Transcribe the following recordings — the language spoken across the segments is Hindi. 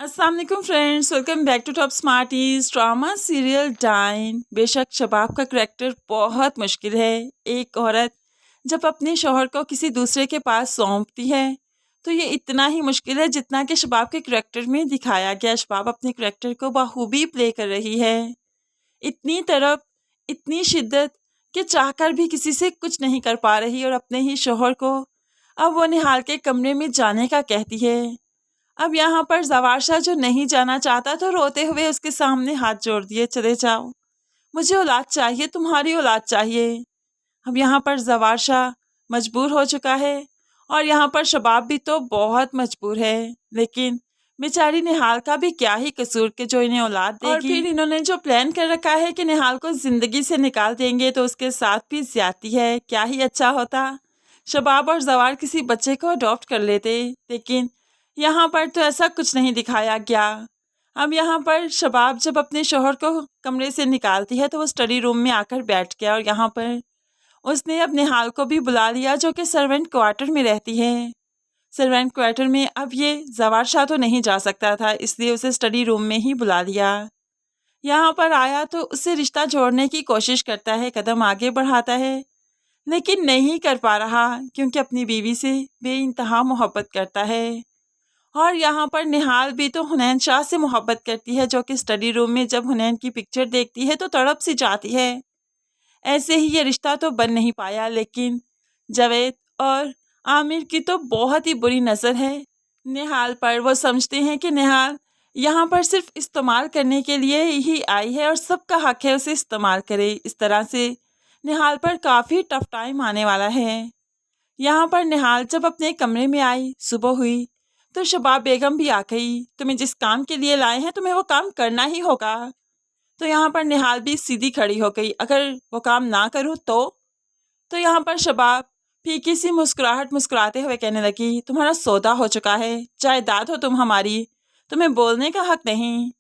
अस्सलाम वालेकुम friends, welcome back to top smarties. Drama serial डाइन। बेशक शबाब का करैक्टर बहुत मुश्किल है। एक औरत जब अपने शौहर को किसी दूसरे के पास सौंपती है तो ये इतना ही मुश्किल है जितना कि शबाब के करैक्टर में दिखाया गया। शबाब अपने करैक्टर को बखूबी प्ले कर रही है। इतनी तरफ, इतनी शिद्दत कि चाहकर भी किसी से कुछ नहीं कर पा रही और अपने ही शौहर को अब वो निहाल के कमरे में जाने का कहती है। अब यहाँ पर जवारशा जो नहीं जाना चाहता तो रोते हुए उसके सामने हाथ जोड़ दिए, चले जाओ, मुझे औलाद चाहिए, तुम्हारी औलाद चाहिए। अब यहाँ पर जवारशा मजबूर हो चुका है और यहाँ पर शबाब भी तो बहुत मजबूर है, लेकिन बेचारी निहाल का भी क्या ही कसूर के जो इन्हें औलाद देगी। और फिर इन्होंने जो प्लान कर रखा है कि निहाल को जिंदगी से निकाल देंगे तो उसके साथ भी ज्यादती है। क्या ही अच्छा होता शबाब और जवार किसी बच्चे को अडॉप्ट कर लेते, लेकिन यहाँ पर तो ऐसा कुछ नहीं दिखाया गया। अब यहाँ पर शबाब जब अपने शौहर को कमरे से निकालती है तो वो स्टडी रूम में आकर बैठ गया और यहाँ पर उसने अपने निहाल को भी बुला लिया जो कि सर्वेंट क्वार्टर में रहती है। सर्वेंट क्वार्टर में अब ये जवारशा तो नहीं जा सकता था, इसलिए उसे स्टडी रूम में ही बुला लिया। यहाँ पर आया तो उससे रिश्ता जोड़ने की कोशिश करता है, कदम आगे बढ़ाता है, लेकिन नहीं कर पा रहा क्योंकि अपनी बीवी से बेइंतहा मोहब्बत करता है। और यहाँ पर निहाल भी तो हुनैन शाह से मोहब्बत करती है जो कि स्टडी रूम में जब हुनैन की पिक्चर देखती है तो तड़प सी जाती है। ऐसे ही ये रिश्ता तो बन नहीं पाया, लेकिन जावेद और आमिर की तो बहुत ही बुरी नज़र है निहाल पर। वो समझते हैं कि निहाल यहाँ पर सिर्फ इस्तेमाल करने के लिए ही आई है और सबका हक है उसे इस्तेमाल करे। इस तरह से निहाल पर काफ़ी टफ टाइम आने वाला है। यहाँ पर निहाल जब अपने कमरे में आई, सुबह हुई तो शबाब बेगम भी आ गई। तुम्हें जिस काम के लिए लाए हैं तुम्हें वो काम करना ही होगा। तो यहाँ पर निहाल भी सीधी खड़ी हो गई, अगर वो काम ना करूँ तो यहाँ पर शबाब फीकी सी मुस्कुराहट मुस्कुराते हुए कहने लगी, तुम्हारा सौदा हो चुका है, जायदाद हो तुम हमारी, तुम्हें बोलने का हक नहीं।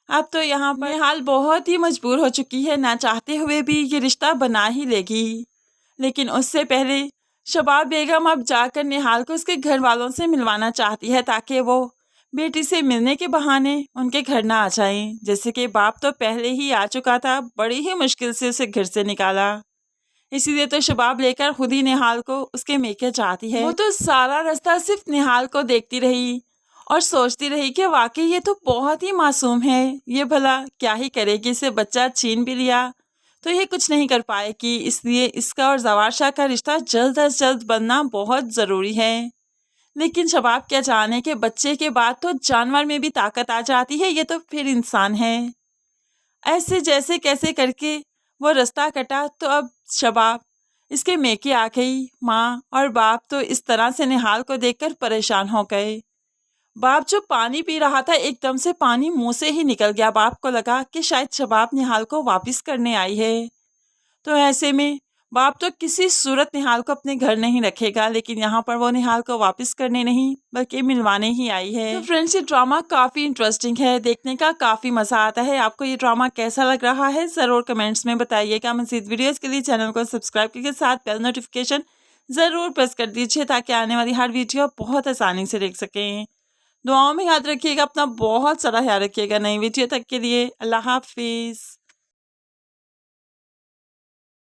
अब तो यहाँ पर निहाल बहुत ही मजबूर हो चुकी है, ना चाहते हुए भी ये रिश्ता बना ही लेगी। लेकिन उससे पहले शबाब बेगम अब जाकर निहाल को उसके घर वालों से मिलवाना चाहती है ताकि वो बेटी से मिलने के बहाने उनके घर ना आ जाएं। जैसे कि बाप तो पहले ही आ चुका था, बड़ी ही मुश्किल से उसे घर से निकाला, इसीलिए तो शबाब लेकर खुद ही निहाल को उसके मेके चाहती है। वो तो सारा रास्ता सिर्फ निहाल को देखती रही और सोचती रही कि वाकई ये तो बहुत ही मासूम है, ये भला क्या ही करेगी, इसे बच्चा छीन भी लिया तो ये कुछ नहीं कर पाएगी, इसलिए इसका और जवारशा का रिश्ता जल्द अज जल्द बनना बहुत ज़रूरी है। लेकिन शबाब क्या जाने के बच्चे के बाद तो जानवर में भी ताकत आ जाती है, ये तो फिर इंसान है। ऐसे जैसे कैसे करके वो रास्ता कटा तो अब शबाब इसके मेके आ गई। माँ और बाप तो इस तरह से निहाल को देखकर परेशान हो गए। बाप जो पानी पी रहा था एकदम से पानी मुंह से ही निकल गया। बाप को लगा कि शायद शबाब निहाल को वापस करने आई है, तो ऐसे में बाप तो किसी सूरत निहाल को अपने घर नहीं रखेगा, लेकिन यहाँ पर वो निहाल को वापस करने नहीं बल्कि मिलवाने ही आई है। तो फ्रेंड्स, ये ड्रामा काफ़ी इंटरेस्टिंग है, देखने का काफ़ी मज़ा आता है। आपको ये ड्रामा कैसा लग रहा है ज़रूर कमेंट्स में बताइएगा। मज़ीद वीडियोज़ के लिए चैनल को सब्सक्राइब करके साथ बेल नोटिफिकेशन ज़रूर प्रेस कर दीजिए ताकि आने वाली हर वीडियो बहुत आसानी से देख सकें। दुआओं में याद रखिएगा, अपना बहुत सारा ख्याल रखिएगा। नई वीडियो तक के लिए अल्लाह हाफिज़।